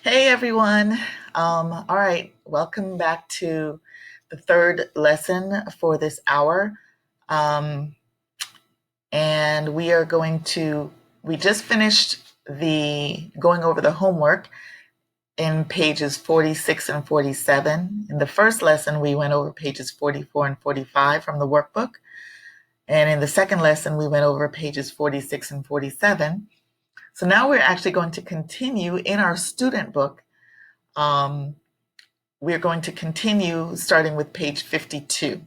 Hey everyone. All right, welcome back to the third lesson for this hour. Um, and we just finished going over the homework in pages 46 and 47. In the first lesson, we went over pages 44 and 45 from the workbook. And in the second lesson, we went over pages 46 and 47. So now we're actually going to continue in our student book. We're going to continue starting with page 52.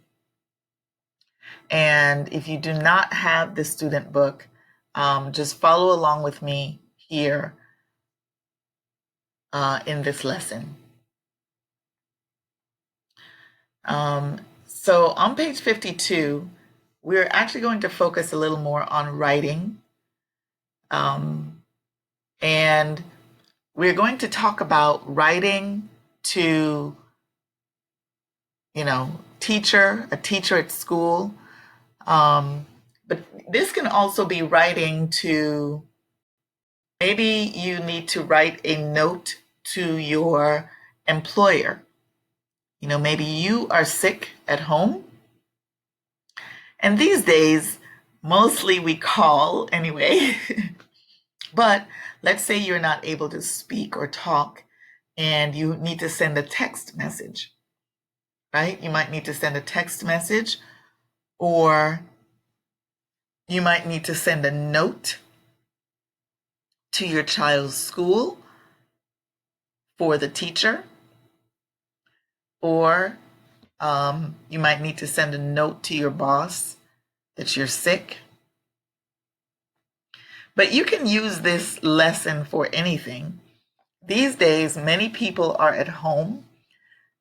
And if you do not have the student book, just follow along with me here in this lesson. So on page 52, we're actually going to focus a little more on writing. And we're going to talk about writing to, a teacher at school. But this can also be writing to, maybe you need to write a note to your employer. Maybe you are sick at home. And these days, mostly we call anyway. But let's say you're not able to speak or talk and you need to send a text message, right? You might need to send a text message, or you might need to send a note to your child's school for the teacher, or you might need to send a note to your boss that you're sick. But you can use this lesson for anything. These days, many people are at home,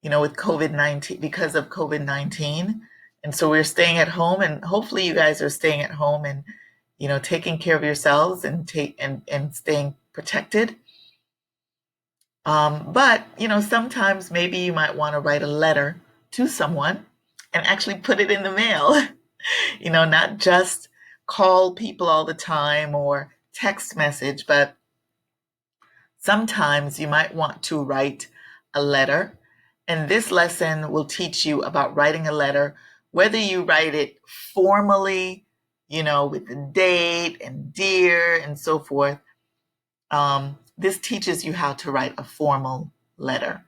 with COVID-19, because of COVID-19. And so we're staying at home, and hopefully you guys are staying at home and, taking care of yourselves and staying protected. But, sometimes maybe you might want to write a letter to someone and actually put it in the mail, not just call people all the time or text message, but sometimes you might want to write a letter. And this lesson will teach you about writing a letter, whether you write it formally, with the date and dear and so forth. This teaches you how to write a formal letter.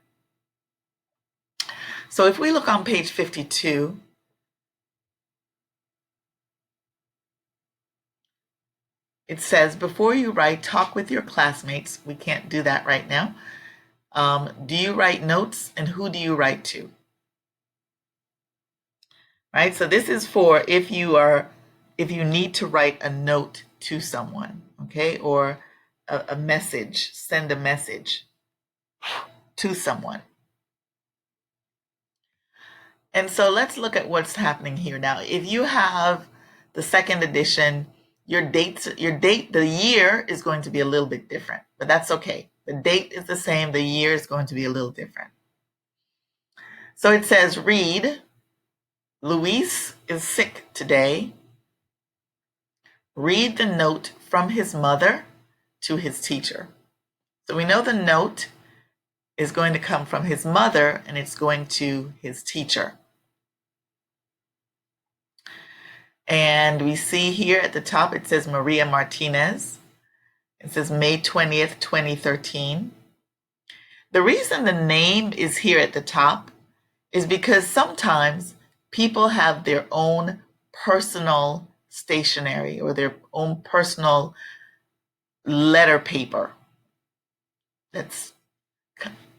So if we look on page 52, it says, before you write, talk with your classmates. We can't do that right now. Do you write notes, and who do you write to? Right? So this is for if you need to write a note to someone, okay? Or a message, send a message to someone. And so let's look at what's happening here now. If you have the second edition, the year is going to be a little bit different, but that's okay. The date is the same, the year is going to be a little different. So it says, read, Luis is sick today. Read the note from his mother to his teacher. So we know the note is going to come from his mother and it's going to his teacher. And we see here at the top, it says Maria Martinez. It says May 20th, 2013. The reason the name is here at the top is because sometimes people have their own personal stationery or their own personal letter paper. That's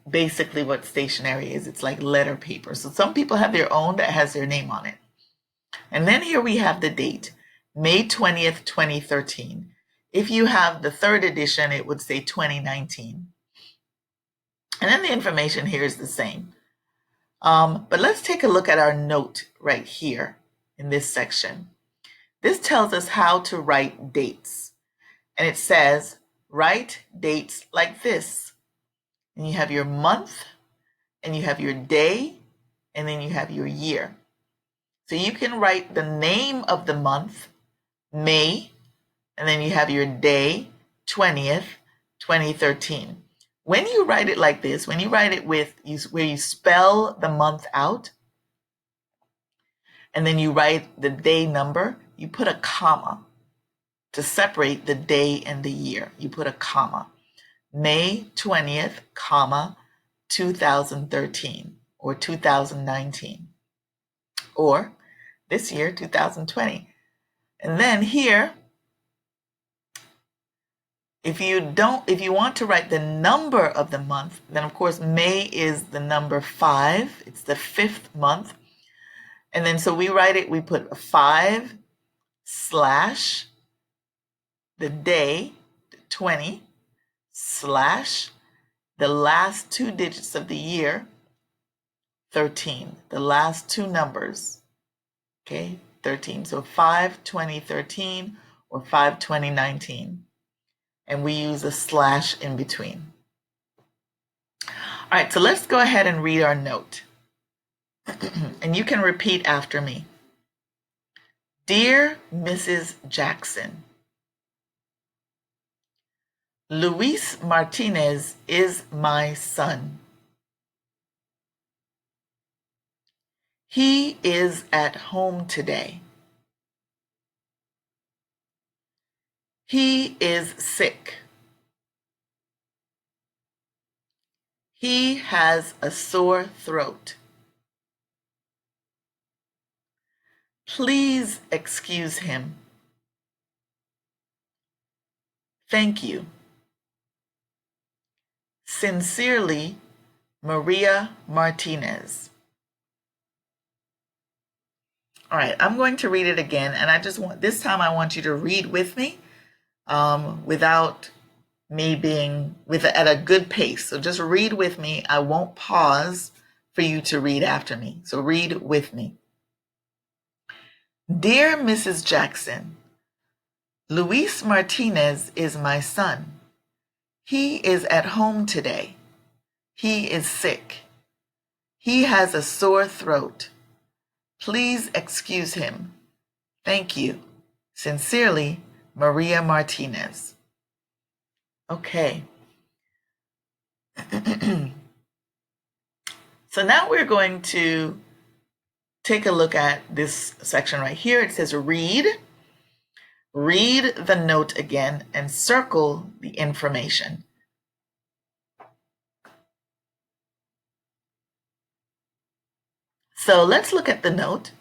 basically what stationery is. It's like letter paper. So some people have their own that has their name on it. And then here we have the date, May 20th, 2013. If you have the third edition, it would say 2019. And then the information here is the same. But let's take a look at our note right here in this section. This tells us how to write dates. And it says, write dates like this. And you have your month, and you have your day, and then you have your year. So you can write the name of the month, May, and then you have your day, 20th, 2013. When you write it like this, when you write it where you spell the month out, and then you write the day number, you put a comma to separate the day and the year. You put a comma. May 20th, comma, 2013 or 2019, or this year, 2020. And then here, if you want to write the number of the month, then of course May is the number 5. It's the 5th month. And then so we put a 5 slash the day, 20, slash the last 2 digits of the year, 13, the last 2 numbers, okay, 13. So 5/20/13 or 5/20/19. And we use a slash in between. All right, so let's go ahead and read our note. And you can repeat after me. Dear Mrs. Jackson, Luis Martinez is my son. He is at home today. He is sick. He has a sore throat. Please excuse him. Thank you. Sincerely, Maria Martinez. All right, I'm going to read it again, and this time I want you to read with me without me being at a good pace. So just read with me. I won't pause for you to read after me. So read with me. Dear Mrs. Jackson, Luis Martinez is my son. He is at home today. He is sick. He has a sore throat. Please excuse him. Thank you. Sincerely, Maria Martinez. Okay. So now we're going to take a look at this section right here. It says read. Read the note again and circle the information. So let's look at the note.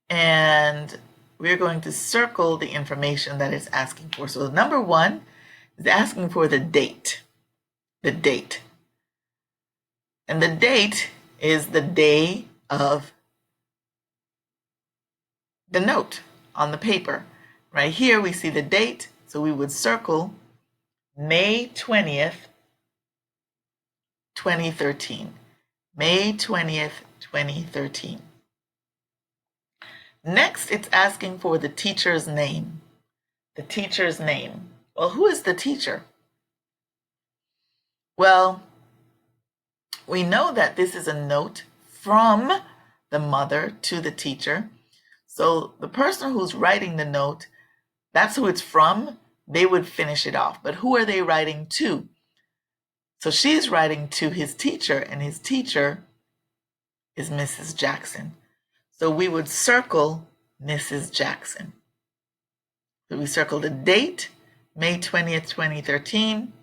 And we're going to circle the information that it's asking for. So number 1 is asking for the date. The date. And the date is the day of the note on the paper. Right here we see the date, so we would circle May 20th, 2013. May 20th, 2013. Next, it's asking for the teacher's name. The teacher's name. Well, who is the teacher? Well, we know that this is a note from the mother to the teacher. So the person who's writing the note, that's who it's from. They would finish it off. But who are they writing to? So she's writing to his teacher, and his teacher is Mrs. Jackson. So we would circle Mrs. Jackson. So we circle the date, May 20th, 2013.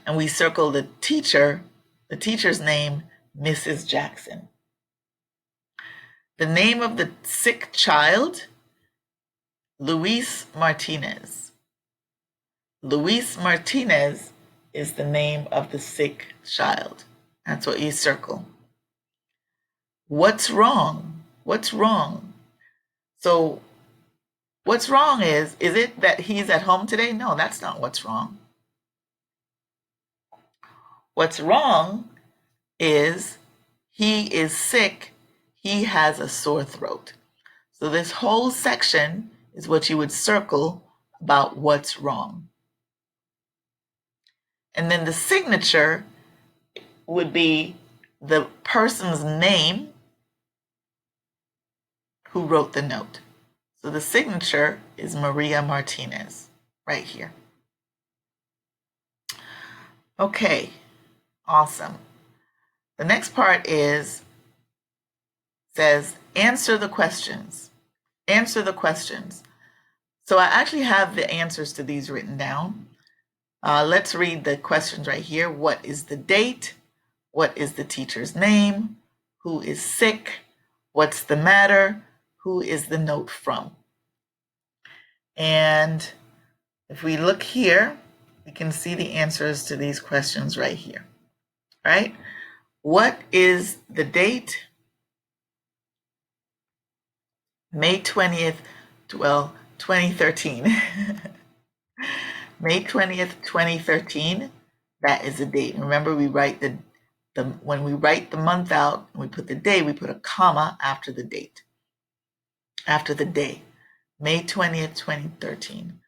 And we circle the teacher's name, Mrs. Jackson. The name of the sick child, Luis Martinez. Luis Martinez is the name of the sick child. That's what you circle. What's wrong? What's wrong? So what's wrong is it that he's at home today? No, that's not what's wrong. What's wrong is he is sick. He has a sore throat. So this whole section is what you would circle about what's wrong. And then the signature would be the person's name who wrote the note. So the signature is Maria Martinez. right here. Okay, awesome. The next part says answer the questions. Answer the questions. So I actually have the answers to these written down. Let's read the questions right here. What is the date? What is the teacher's name? Who is sick? What's the matter? Who is the note from? And if we look here, we can see the answers to these questions right here, right? What is the date? May 20th, 2013. May 20th, 2013. That is the date. Remember, we write when we write the month out and we put the day, we put a comma after the date, after the day. May 20th, 2013.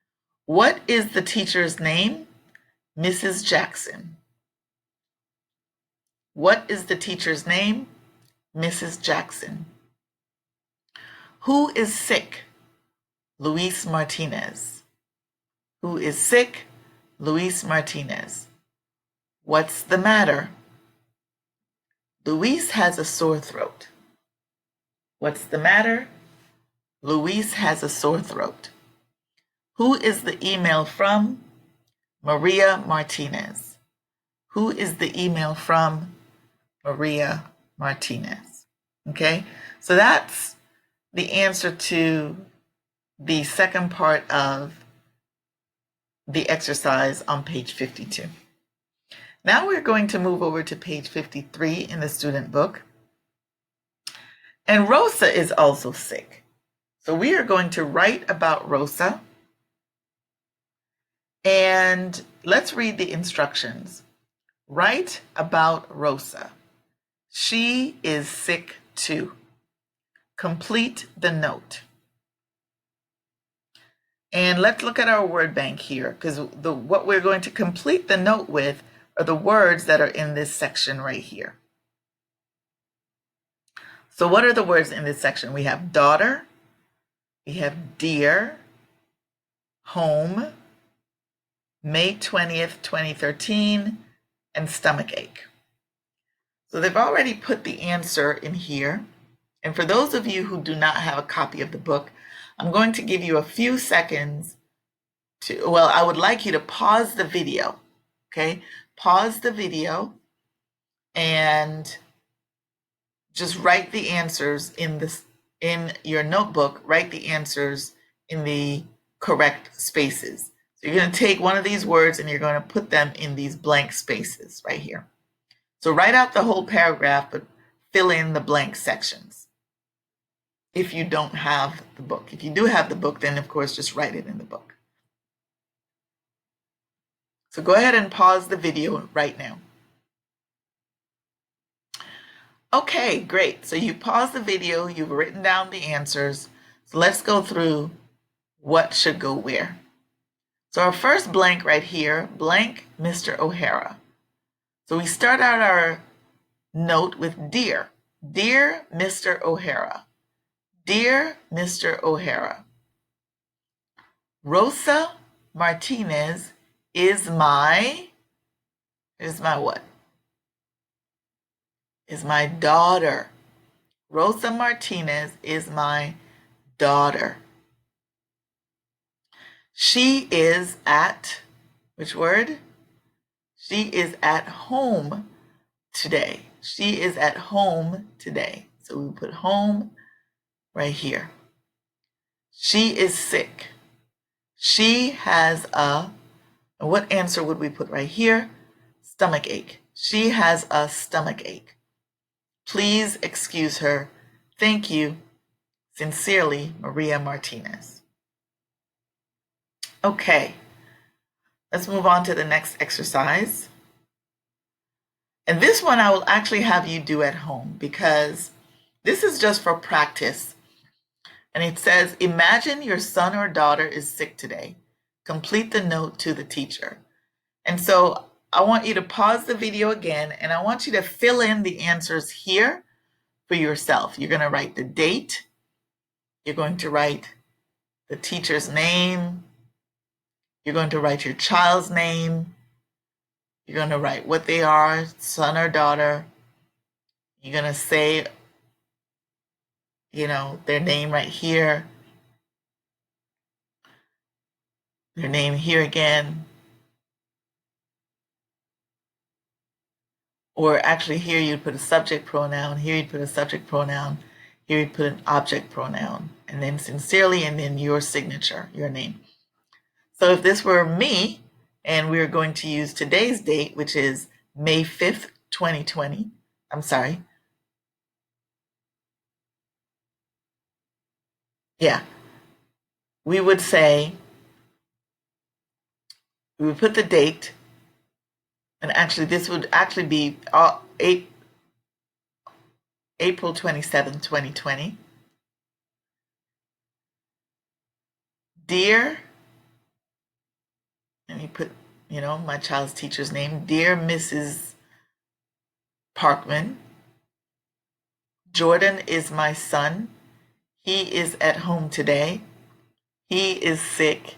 What is the teacher's name? Mrs. Jackson. What is the teacher's name? Mrs. Jackson. Who is sick? Luis Martinez. Who is sick? Luis Martinez. What's the matter? Luis has a sore throat. What's the matter? Luis has a sore throat. Who is the email from? Maria Martinez. Who is the email from? Maria Martinez. Okay, so that's the answer to the second part of the exercise on page 52. Now we're going to move over to page 53 in the student book. And Rosa is also sick. So we are going to write about Rosa. And let's read the instructions. Write about Rosa. She is sick too. Complete the note. And let's look at our word bank here, because what we're going to complete the note with are the words that are in this section right here. So what are the words in this section? We have daughter, we have dear, home, May 20th, 2013, and stomachache. So they've already put the answer in here. And for those of you who do not have a copy of the book, I'm going to give you a few seconds I would like you to pause the video, okay? Pause the video and just write the answers in your notebook, write the answers in the correct spaces. So you're going to take one of these words and you're going to put them in these blank spaces right here. So write out the whole paragraph, but fill in the blank sections. If you don't have the book. If you do have the book, then of course just write it in the book. So go ahead and pause the video right now. Okay, great. So you paused the video, you've written down the answers. So let's go through what should go where. So our first blank right here, blank Mr. O'Hara. So we start out our note with dear. Dear Mr. O'Hara. Dear Mr. O'Hara. Rosa Martinez is my what? Is my daughter. Rosa Martinez is my daughter. She is at, which word? She is at home today. She is at home today. So we put home right here. She is sick. She has what answer would we put right here? Stomachache. She has a stomachache. Please excuse her. Thank you. Sincerely, Maria Martinez. Okay, let's move on to the next exercise. And this one I will actually have you do at home because this is just for practice. And it says, imagine your son or daughter is sick today. Complete the note to the teacher. And so I want you to pause the video again, and I want you to fill in the answers here for yourself. You're going to write the date. You're going to write the teacher's name, You're going to write your child's name. You're going to write what they are, son or daughter. You're going to say, their name right here, their name here again. Or actually here you'd put a subject pronoun, here you'd put a subject pronoun, here you'd put an object pronoun, and then sincerely, and then your signature, your name. So if this were me, and we were going to use today's date, which is May 5th, 2020, I'm sorry. Yeah. We would say, we would put the date, and actually this would actually be April 27th, 2020. Dear, let me put, my child's teacher's name. Dear Mrs. Parkman, Jordan is my son. He is at home today. He is sick.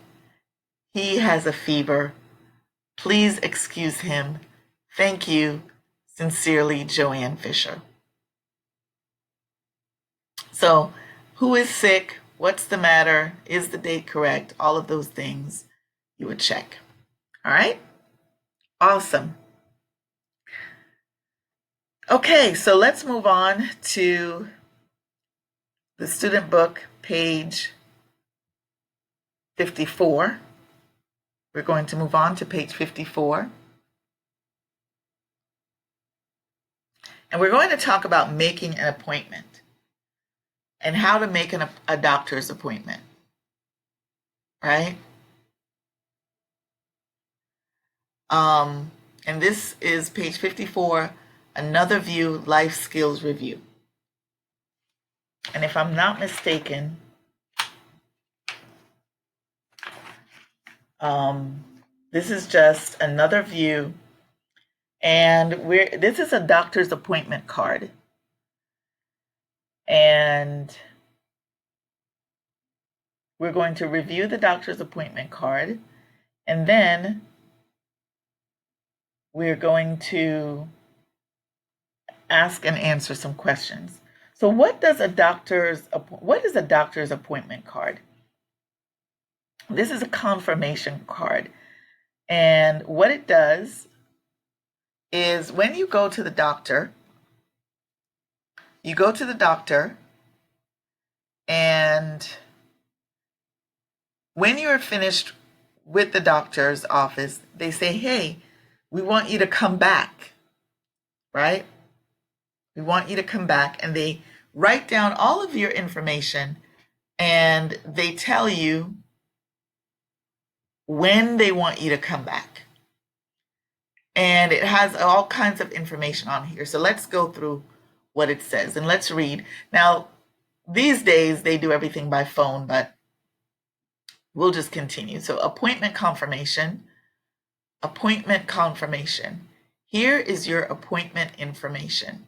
He has a fever. Please excuse him. Thank you. Sincerely, Joann Fisher. So, who is sick? What's the matter? Is the date correct? All of those things you would check. All right? Awesome. Okay, so let's move on to the student book, page 54. We're going to move on to page 54. And we're going to talk about making an appointment and how to make a doctor's appointment, right? And this is page 54, Another View, Life Skills Review. And if I'm not mistaken, this is just another view, and this is a doctor's appointment card. And we're going to review the doctor's appointment card, and then we're going to ask and answer some questions. So what is a doctor's appointment card? This is a confirmation card. And what it does is when you go to the doctor, and when you're finished with the doctor's office, they say, hey, we want you to come back, right? We want you to come back, and they write down all of your information, and they tell you when they want you to come back. And it has all kinds of information on here. So let's go through what it says, and let's read. Now, these days they do everything by phone, but we'll just continue. So appointment confirmation. Here is your appointment information.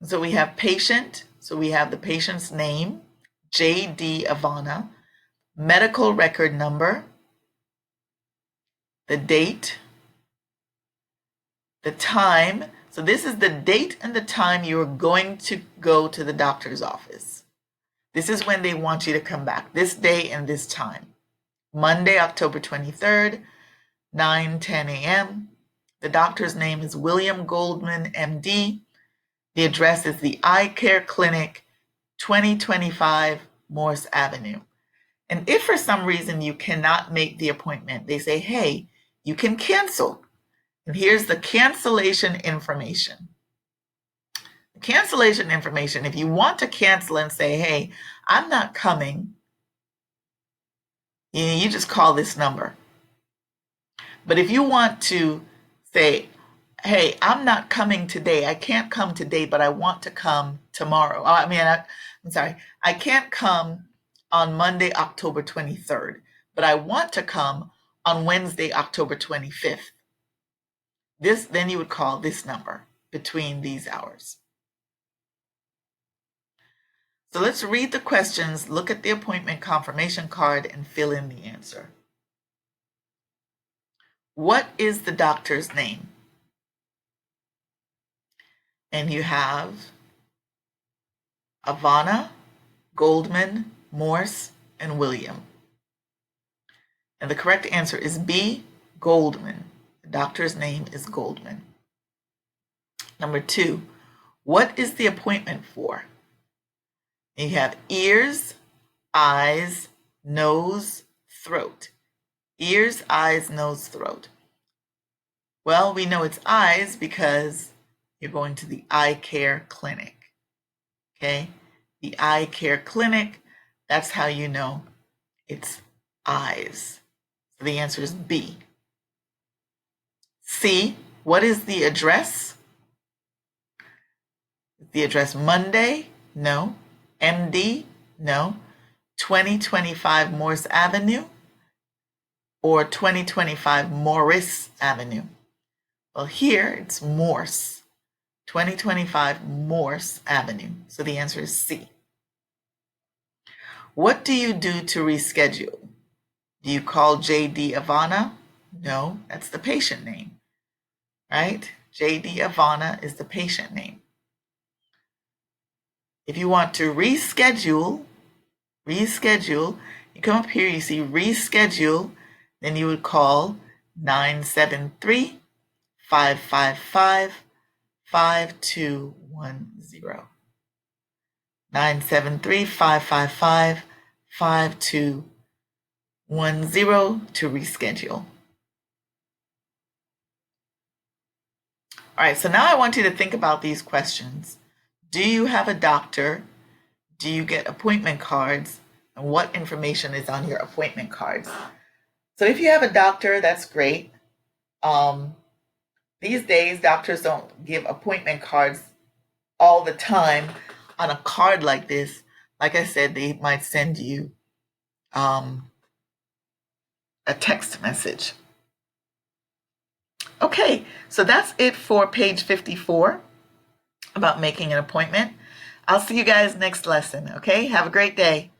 So we have patient. So we have the patient's name, J.D. Ivana, medical record number, the date, the time. So this is the date and the time you're going to go to the doctor's office. This is when they want you to come back, this day and this time. Monday, October 23rd, 9:10 a.m. The doctor's name is William Goldman, MD. The address is the Eye Care Clinic, 2025 Morse Avenue. And if for some reason you cannot make the appointment, they say, hey, you can cancel. And here's the cancellation information. The cancellation information, if you want to cancel and say, hey, I'm not coming, you just call this number. But if you want to say, hey, I'm not coming today, I can't come today, but I want to come tomorrow. I can't come on Monday, October 23rd, but I want to come on Wednesday, October 25th. Then you would call this number between these hours. So let's read the questions, look at the appointment confirmation card, and fill in the answer. What is the doctor's name? And you have Ivana, Goldman, Morse, and William. And the correct answer is B, Goldman. The doctor's name is Goldman. Number 2, what is the appointment for? And you have ears, eyes, nose, throat. Ears, eyes, nose, throat. Well, we know it's eyes because you're going to the eye care clinic. Okay? The eye care clinic, that's how you know it's eyes. So the answer is B. C, what is the address? Is the address Monday? No. MD? No. 2025 Morse Avenue? Or 2025 Morris Avenue? Well, here it's Morse. 2025 Morse Avenue. So the answer is C. What do you do to reschedule? Do you call JD Ivana? No, that's the patient name, right? JD Ivana is the patient name. If you want to reschedule, you come up here, you see reschedule, then you would call 973-555-5210. 973-555-5210 to reschedule. All right, so now I want you to think about these questions. Do you have a doctor? Do you get appointment cards? And what information is on your appointment cards? So if you have a doctor, that's great. These days, doctors don't give appointment cards all the time on a card like this. Like I said, they might send you a text message. Okay, so that's it for page 54 about making an appointment. I'll see you guys next lesson, okay? Have a great day.